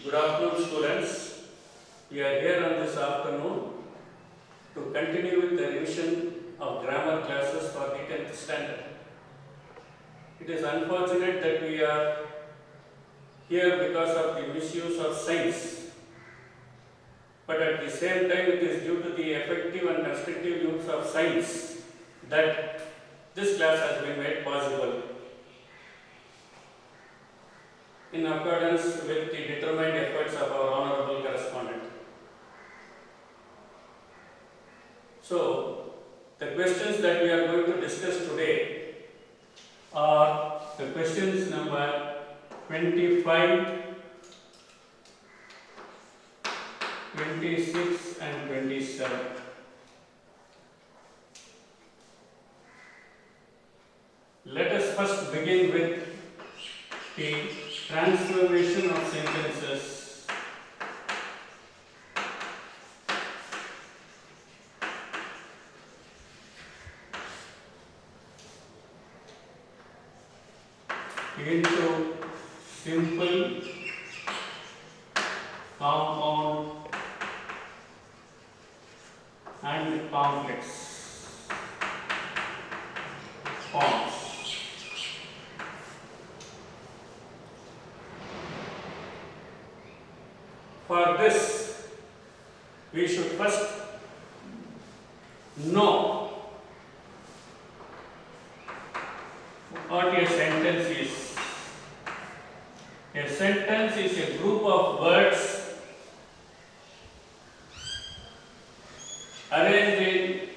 Good afternoon, students. We are here on this afternoon to continue with the revision of grammar classes for the 10th standard. It is unfortunate that we are here because of the misuse of science, but at the same time it is due to the effective and constructive use of science that this class has been made possible in accordance with the determined efforts of our honorable correspondent. So, the questions that we are going to discuss today are the questions number 25, 26 and 27. Let us first begin with the transformation of sentences. Into simple, compound and complex forms. For this, we should first know what a sentence is. A sentence is a group of words arranged in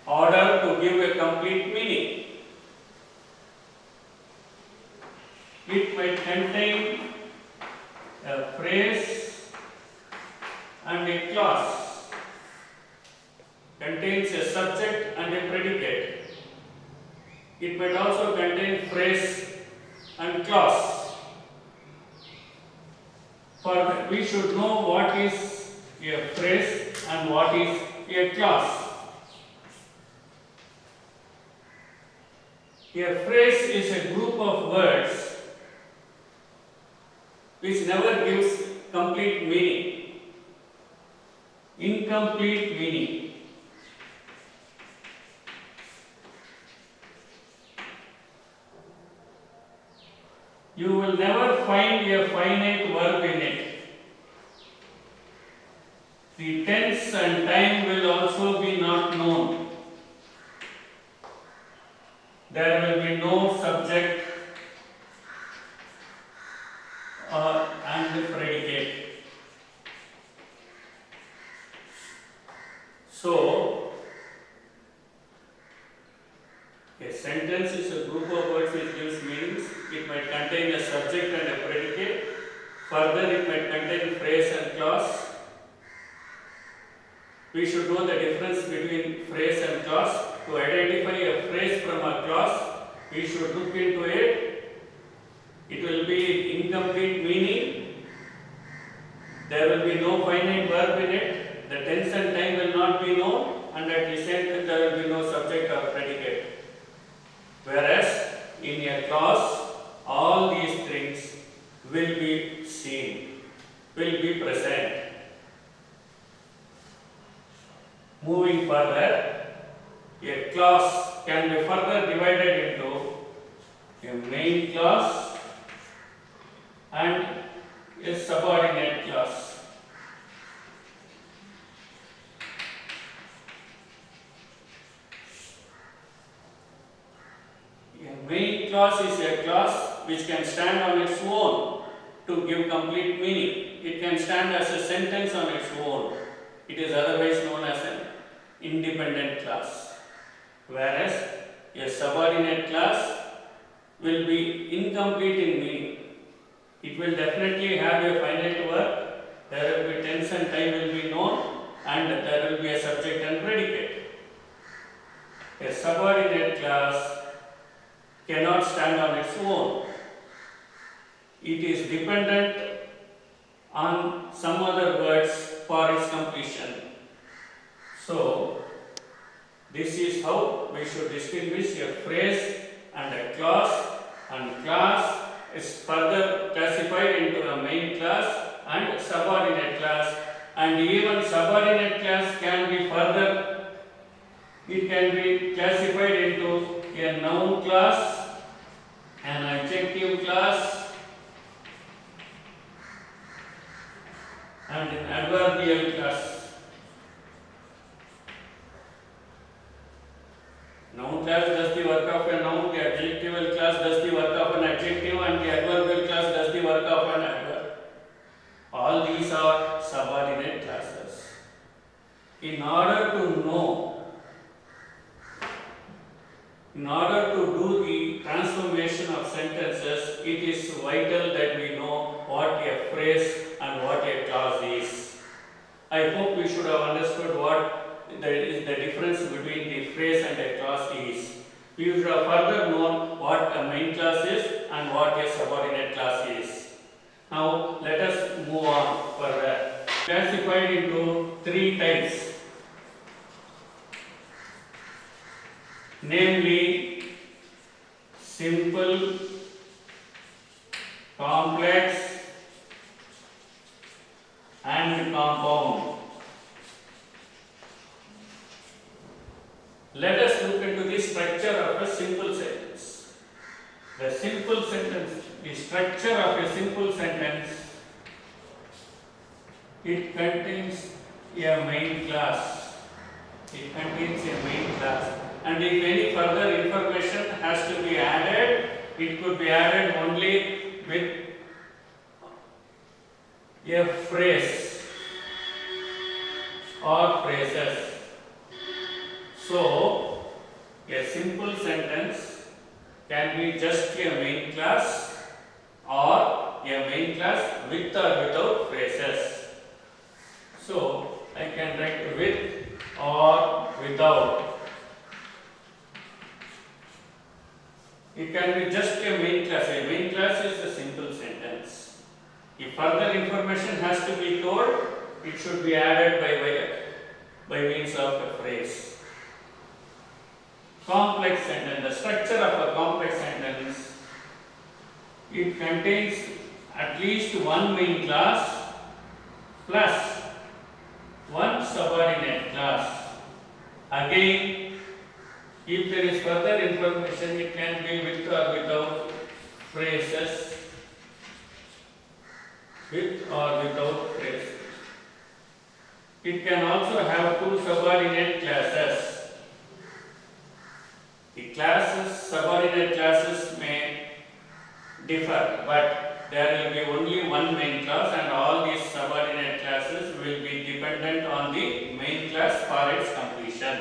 order to give a complete meaning. It might contain a phrase and a clause, contains a subject and a predicate. It might also contain phrase and clause. For that, we should know what is a phrase and what is a clause. A phrase is a group of words which never gives complete meaning. Incomplete meaning. You will never find a finite verb in it. The tense and time will also be not known. There will be no subject and predicate. So, a sentence is a group of words which gives meanings. It might contain a subject and a predicate. Further, it might contain phrase and clause. We should know the difference between phrase and clause. To identify a phrase from a clause, we should look into it. It will be incomplete meaning. There will be no finite verb in it. The tense and time will not be known, and at the same time there will be no subject or predicate. Whereas in a clause, all these things will be seen, will be present. Moving further, a clause can be further divided into a main clause and a subordinate clause. A main clause is a clause which can stand on its own to give complete meaning. It can stand as a sentence on its own. It is otherwise known as an independent clause. Whereas a subordinate clause will be incomplete in meaning. It will definitely have a finite verb. There will be tense and time will be known, and there will be a subject and predicate. A subordinate clause cannot stand on its own. It is dependent on some other words for its completion. So, this is how we should distinguish a phrase and a clause, and clause is further classified into a main class and subordinate class, and even subordinate class can be further, it can be classified into a noun class, an adjective class, and an adverbial class. Noun class does the work of a noun, the adjectival class does the work of an adjective, and the adverbial class does the work of an adverb. All these are subordinate classes. In order to do the transformation of sentences, it is vital that we know what a phrase and what a clause is. I hope we should have understood what the difference between the phrase and a clause is. We should have further known what a main class is and what a subordinate class is. Now let us move on further. Classified into three types, namely simple, complex, and compound. Let us look into the structure of a simple sentence. The simple sentence, the structure of a simple sentence, it contains a main class. It contains a main class. And if any further information has to be added, it could be added only with a phrase or phrases. So, a simple sentence can be just a main class or a main class with or without phrases. So, I can write with or without. It can be just a main class. A main class is a simple sentence. If further information has to be told, it should be added by means of a phrase. Complex sentence. The structure of a complex sentence, it contains at least one main class plus one subordinate class. Again, if there is further information, it can be with or without phrases. With or without phrases. It can also have two subordinate classes. The classes, subordinate classes may differ, but there will be only one main class, and all these subordinate classes will be dependent on the main class for its completion.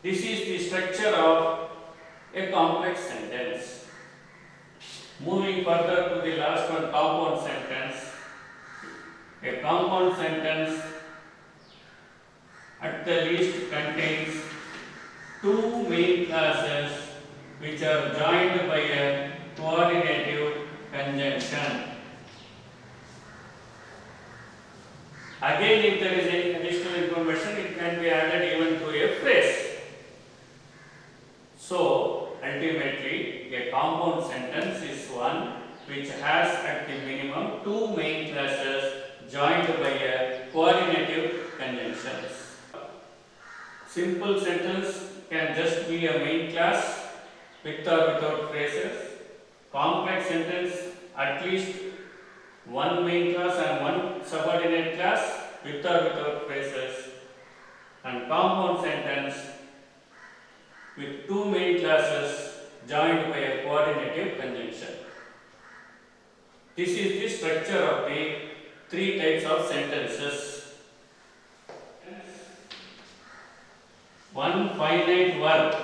This is the structure of a complex sentence. Moving further to the last one, compound sentence. A compound sentence at the least contains two main classes which are joined by a coordinative conjunction. Again, if there is any additional information, it can be added even to a phrase. So, ultimately, a compound sentence is one which has at the minimum two main classes joined by a coordinative conjunctions. Simple sentence can just be a main class with or without phrases. Complex sentence, at least one main class and one subordinate class with or without phrases. And compound sentence with two main classes joined by a coordinative conjunction. This is the structure of the three types of sentences. One finite verb,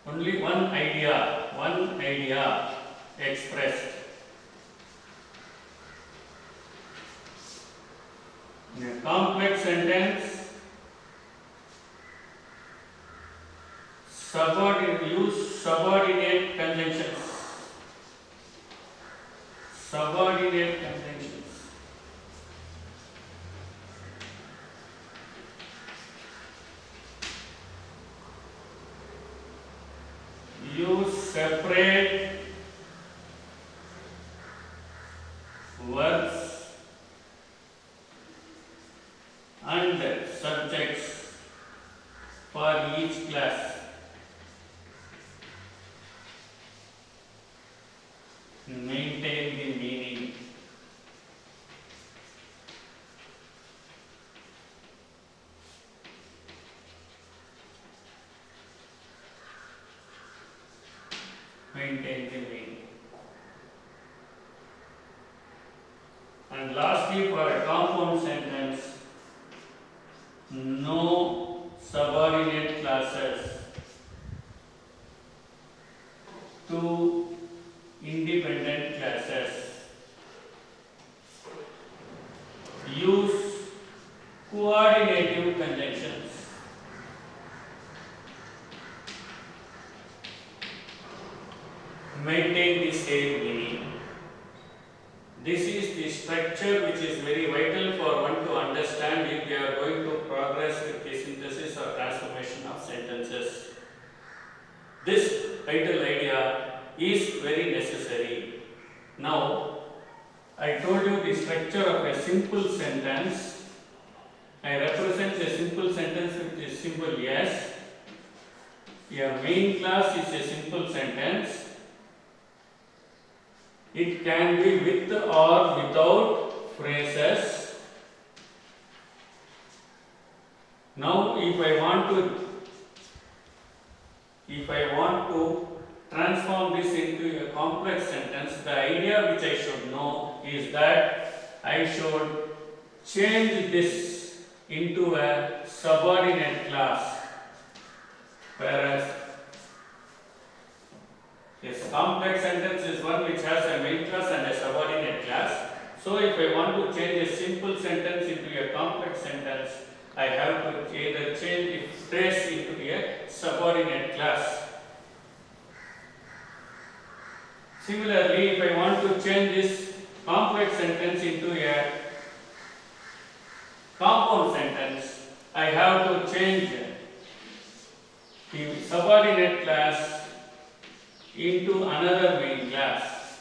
only one idea expressed. In a complex sentence, use subordinate conjunctions. Subordinate conjunctions. Use separate Maintain the meaning. Maintain the meaning. And lastly, for a compound sentence, no subordinate classes, two independent classes. Use coordinative conjunctions. Maintain the same meaning. This is the structure which is very vital for one to understand if they are going to progress with the synthesis or transformation of sentences. This vital idea is very necessary. Now, I told you the structure of a simple sentence. I represent a simple sentence with the symbol S. A main class is a simple sentence. It can be with or without phrases. Now, if I want to transform this into a complex sentence, the idea which I should know is that I should change this into a subordinate class, whereas this complex sentence is one which has a main class and a subordinate class. So if I want to change a simple sentence into a complex sentence, I have to either change the phrase into a subordinate class. Similarly, if I want to change this complex sentence into a compound sentence, I have to change the subordinate class into another main class.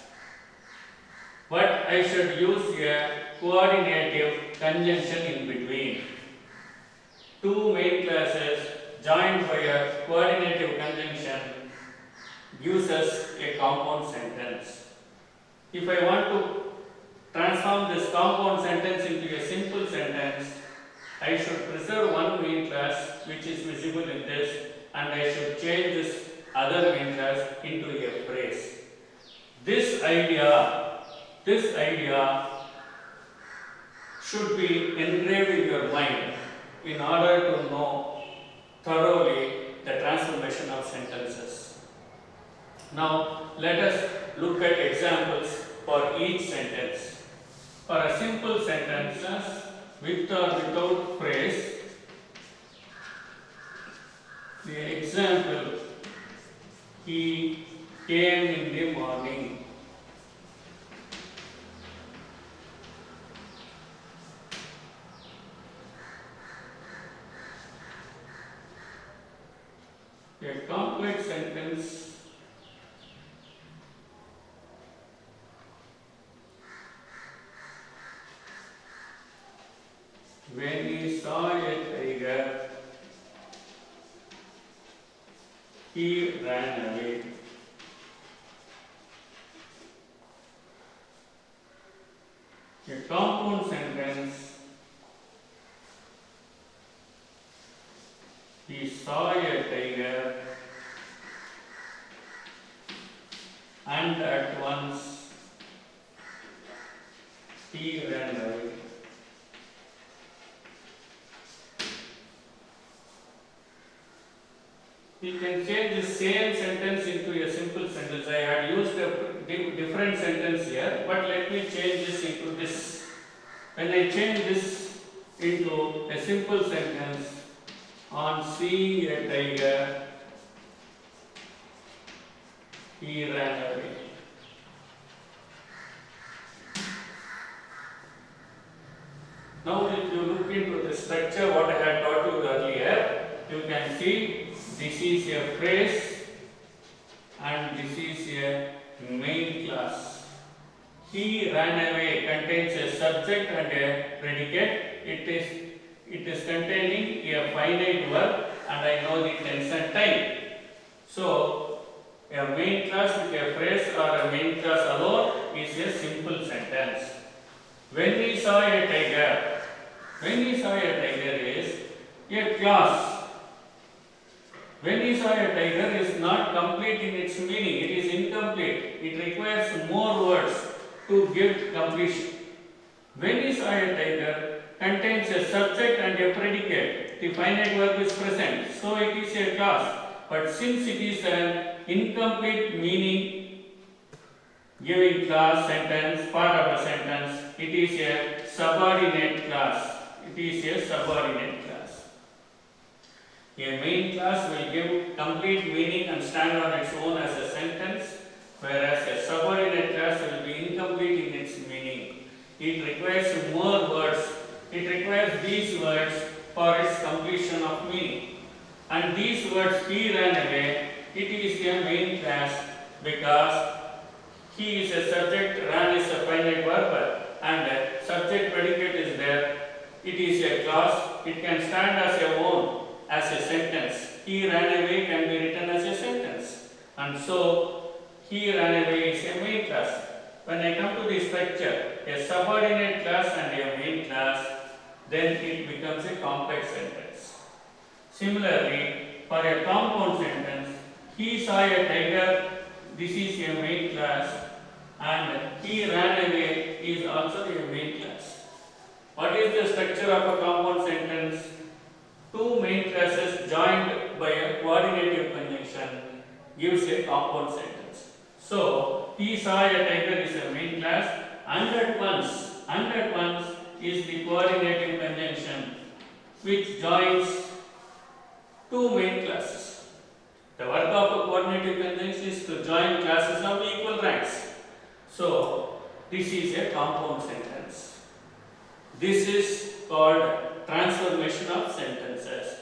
But I should use a coordinative conjunction in between. Two main classes joined by a coordinative conjunction gives us a compound sentence. If I want to transform this compound sentence into a simple sentence, I should preserve one main class which is visible in this, and I should change this other main class into a phrase. This idea should be engraved in your mind in order to know thoroughly the transformation of sentences. Now, let us look at examples for each sentence. For a simple sentence, with or without phrase, the example, he came in the morning. A complex sentence when he saw a tiger, he ran away. A compound sentence, he saw a tiger and at once he ran away. You can change the same sentence into a simple sentence. I had used a different sentence here, but let me change this into this. When I change this into a simple sentence, on seeing a tiger, he ran away. Now, if you look into the structure, what I had taught you earlier, you can see this is a phrase and this is a main class. He ran away contains a subject and a predicate. It is containing a finite verb and I know the tense and time. So, a main class with a phrase or a main class alone is a simple sentence. When we saw a tiger, when we saw a tiger is a clause. When we saw a tiger is not complete in its meaning, it is incomplete. It requires more words to give completion. When we saw a tiger contains a subject and a predicate. The finite verb is present, so it is a clause. But since it is an incomplete meaning giving clause sentence, part of a sentence, it is a subordinate clause. It is a subordinate clause. A main clause will give complete meaning and stand on its own as a sentence, whereas a subordinate clause will be incomplete in its meaning. It requires more words. It requires these words for its completion of meaning. And these words, he ran away, it is a main clause because he is a subject, ran is a finite verb, and subject predicate is there. It is a clause. It can stand as a own, as a sentence. He ran away can be written as a sentence. And so, he ran away is a main clause. When I come to the structure, a subordinate clause and a main clause, then it becomes a complex sentence. Similarly, for a compound sentence, he saw a tiger, this is a main clause, and he ran away is also a main clause. What is the structure of a compound sentence? Two main clauses joined by a coordinative conjunction gives a compound sentence. So, he saw a tiger is a main clause, and at once is the coordinative conjunction which joins two main clauses. The work of a coordinative conjunction is to join clauses of equal ranks. So, this is a compound sentence. This is called transformation of sentences.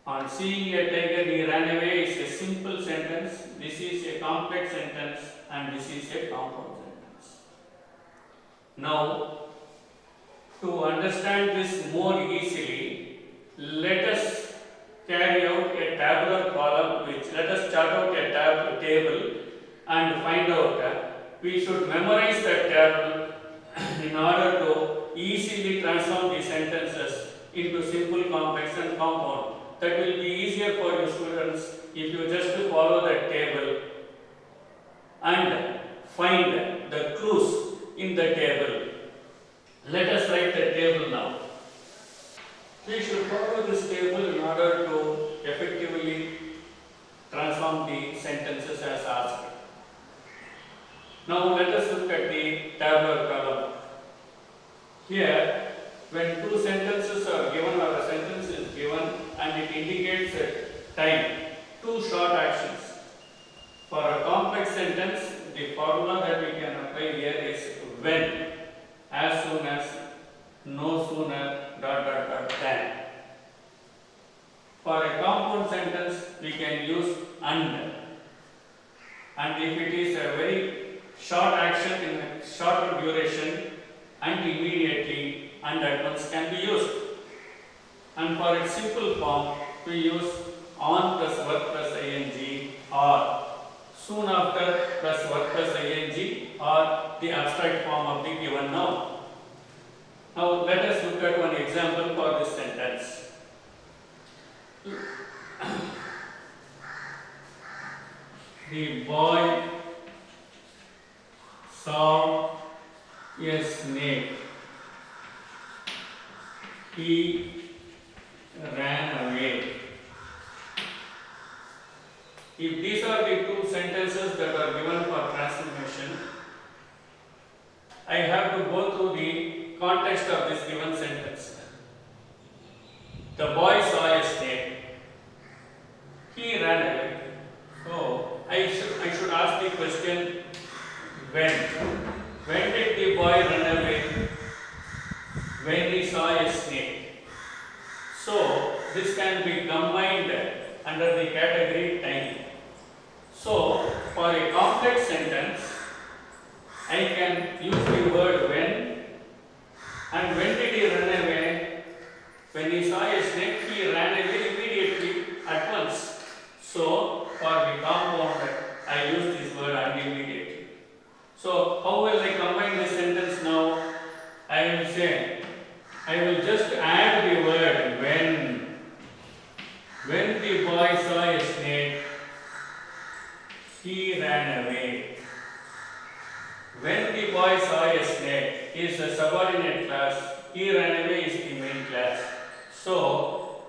On seeing a tiger, he ran away is a simple sentence. This is a complex sentence, and this is a compound sentence. Now, to understand this more easily, let us carry out a tabular column, let us chart out a table and find out. We should memorize that table in order to easily transform the sentences into simple, complex and compound. That will be easier for you students if you just follow that table and find the clues in the table. Let us write the table now. We should follow this table in order to effectively transform the sentences as asked. Now let us look at the tabular column. Here, when two sentences are given or a sentence is given and it indicates a time, two short actions. For a complex sentence, the formula that we can apply here is when, as soon as, no sooner, ... than. For a compound sentence, we can use and. And if it is a very short action in a shorter duration, and immediately and at once can be used. And for its simple form, we use on plus verb plus ing or soon after plus verb plus ing or the abstract form of the given noun. Now let us look at one example for this sentence. The boy saw a snake. He ran away. If these are the two sentences that are given for transformation, I have to go through the context of this given sentence. The boy saw a snake. He ran away. So I should ask the question when. When did the boy run away? When he saw a snake. So this can be combined under the category time. So for a complex sentence, I can use the word when. And when did he run away? When he saw a snake, he ran away immediately at once. So for the compound, I use this word and immediately. So how will I combine this sentence now? I will say, I will just add the word when. When the boy saw a snake, he ran away. When the boy saw a snake is a subordinate class, he ran away is the main class. So,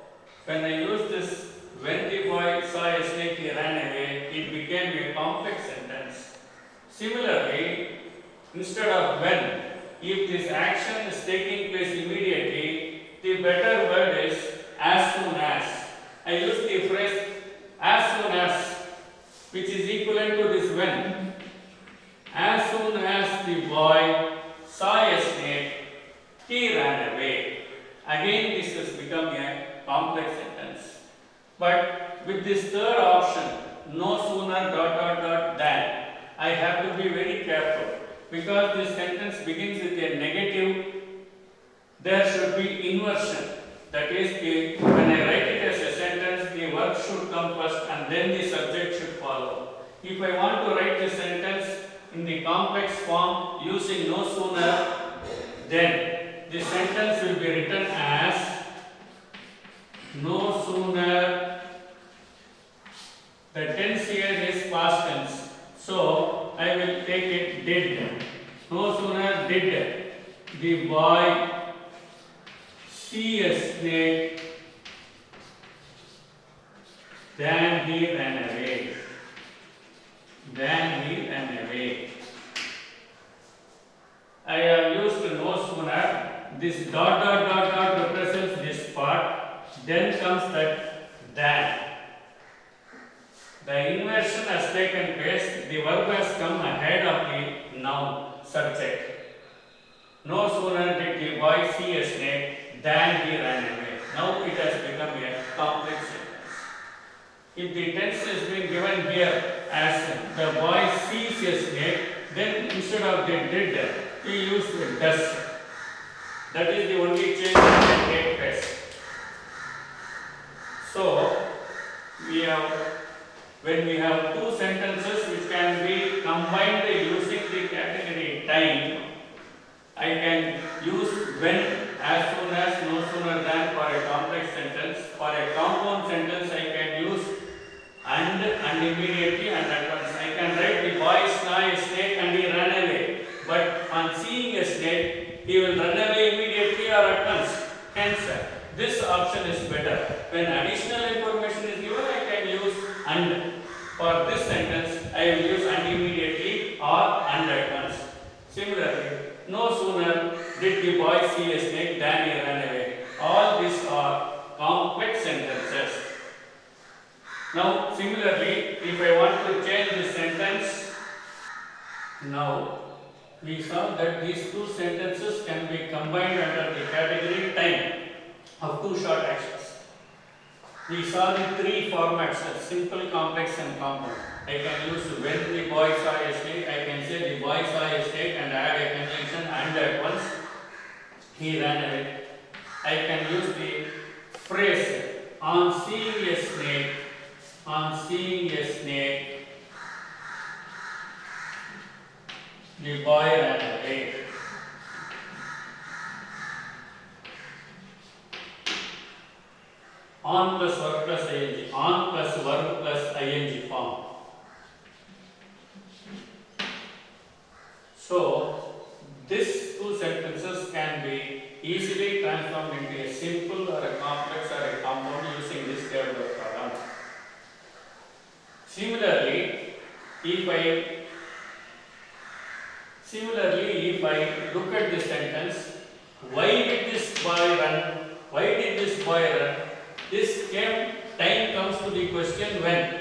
when I use this, when the boy saw a snake, he ran away, it became a complex sentence. Similarly, instead of when, if this action is taking place immediately, the better word is as soon as. I use the phrase as soon as, which is equivalent to this when. As soon as the boy saw a snake, he ran away. Again, this has become a complex sentence. But with this third option, no sooner ... than, I have to be very careful because this sentence begins with a negative. There should be inversion. That is, when I write it as a sentence, the verb should come first and then the subject should follow. If I want to write the sentence in the complex form using no sooner, then the sentence will be written as no sooner. The tense here is past tense. So I will take it did. No sooner did the boy see a snake than he ran away. Then he ran away. I have used no sooner. This ... represents this part. Then comes that than. The inversion has taken place. The verb has come ahead of the noun subject. No sooner did the boy see a snake than he ran away. Now it has become a complex sentence. If the tense has been given here as the boy sees a snake, then instead of the did, he used does. That is the only change that can take place. So, when we have two sentences which can be combined using the category time, I can use when as soon as, no sooner than for a complex sentence. For a compound sentence, I can use and immediately and at once. I can write the boy saw a snake and he ran away. But on seeing a snake, he will run away immediately or at once. Hence, this option is better. When additional information is given, I can use and. For this sentence, I will use and immediately or and at once. Similarly, no sooner did the boy see a snake than he ran away. All these are complex sentences. Now, similarly, if I want to change the sentence, now we saw that these two sentences can be combined under the category time of two short actions. We saw the three formats: simple, complex, and compound. I can use when the boy saw a snake. I can say the boy saw a snake and add a conjunction and at once he ran away. I can use the phrase on seeing a snake. On seeing a snake, the boy ran away. On plus verb plus ing, on plus verb plus ing form. So, these two sentences can be easily transformed into a simple or a complex or a compound using this table of column. Similarly, if I look at this sentence, why did this boy run? Why did this boy run? This time comes to the question when.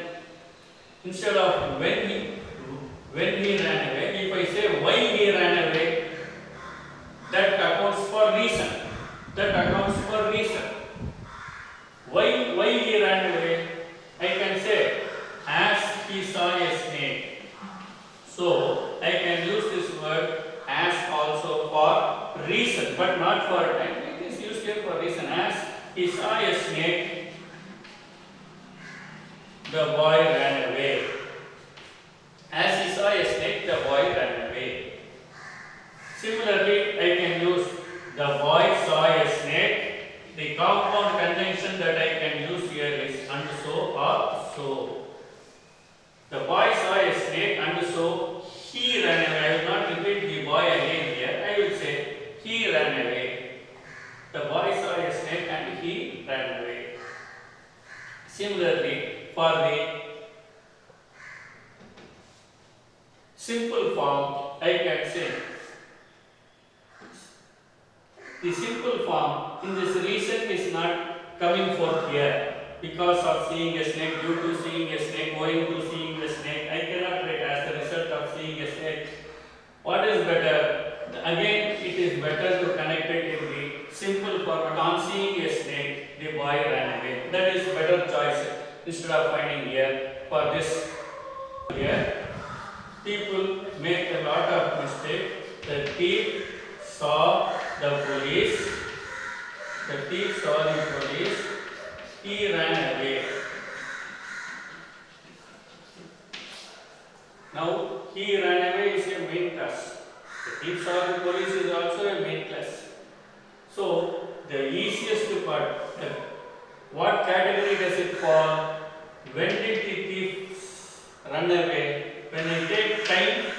Instead of when he ran away, if I say why he ran away, that accounts for reason. That accounts for reason. Why he ran away? I can say as he saw a snake. So I can use this word as also for reason, but not for time. It is used here for reason. As he saw a snake, the boy ran away. As he saw a snake, the boy ran away. Similarly, I can use the boy saw a snake. The compound conjunction that I can use here is and so or so. The boy saw a snake and so he ran away. I will not repeat the boy again here. I will say he ran away. The boy saw a snake and he ran away. Similarly, for the simple form, I can say the simple form in this reason is not coming forth here because of seeing a snake, due to seeing a snake, owing to seeing a snake. I cannot write as the result of seeing a snake. What is better? Again, it is better to connect it in the simple format. On seeing a snake, the boy ran away. That is better choice instead of finding here. For this here, people make a lot of mistakes. The thief saw the police. The thief saw the police. He ran away. Now, he ran away is a main class. The thief saw the police is also a main class. So, the easiest part, what category does it fall? When did the thief run away? When I take time,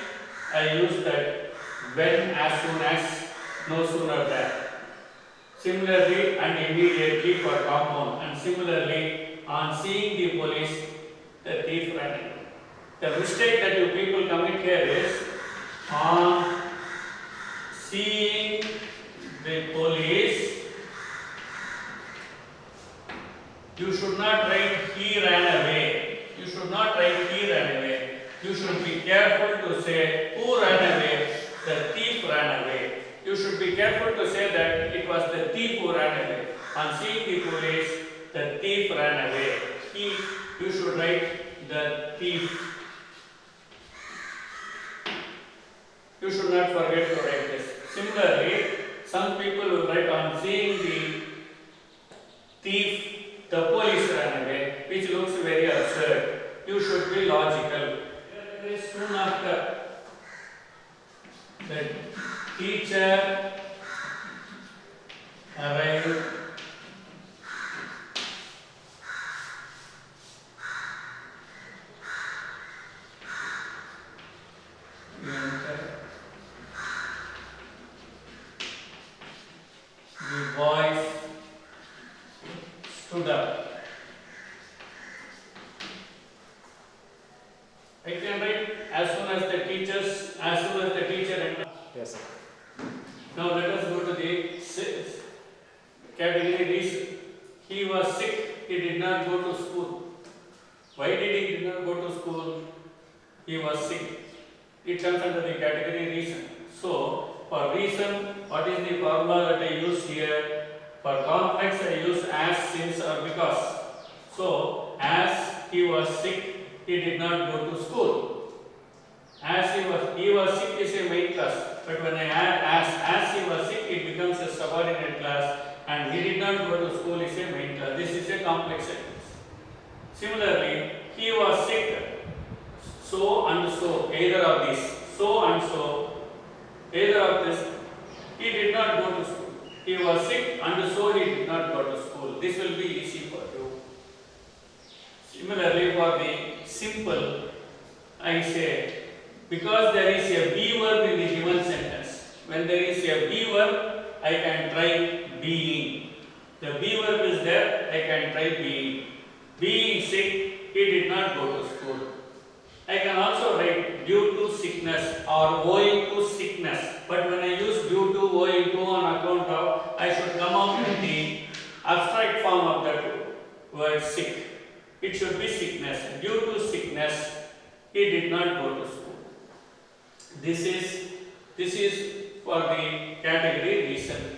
I use that when, as soon as, no sooner than. Similarly and immediately for compound, and similarly on seeing the police, the thief ran away. The mistake that you people commit here is on seeing the police, you should not write he ran away. You should not write he ran away. You should be careful to say who ran away. The thief ran away. You should be careful to say that it was the thief who ran away. On seeing the police, the thief ran away. You should write the thief. You should not forget to write this. Similarly, some people will write on seeing the thief, the police ran away, which looks very absurd. You should be logical. Very soon after, the teacher arrived. The boys stood up. I can write as soon as the teacher entered. Yes, sir. Now let us go to the category reason. He was sick, he did not go to school. Why did he not go to school? He was sick. It comes under the category reason. So, for reason, what is the formula that I use here? For complex, I use as, since or because. So, as he was sick, he did not go to school. As he was sick is a main class. But when I add as he was sick, it becomes a subordinate class, and he did not go to school is a main class. This is a complex sentence. Similarly, he was sick, so and so, either of these, so and so, either of this, he did not go to school. He was sick and so he did not go to school. This will be easy for you. Similarly, for the simple, I say, because there is a be verb in the given sentence. When there is a be verb, I can try being. The be verb is there, I can try being. Being sick, he did not go to school. I can also write due to sickness or owing to sickness. But when I use due to, owing to, on account of, I should come out with the abstract form of that word sick. It should be sickness. Due to sickness, he did not go to school. This is for the category reason.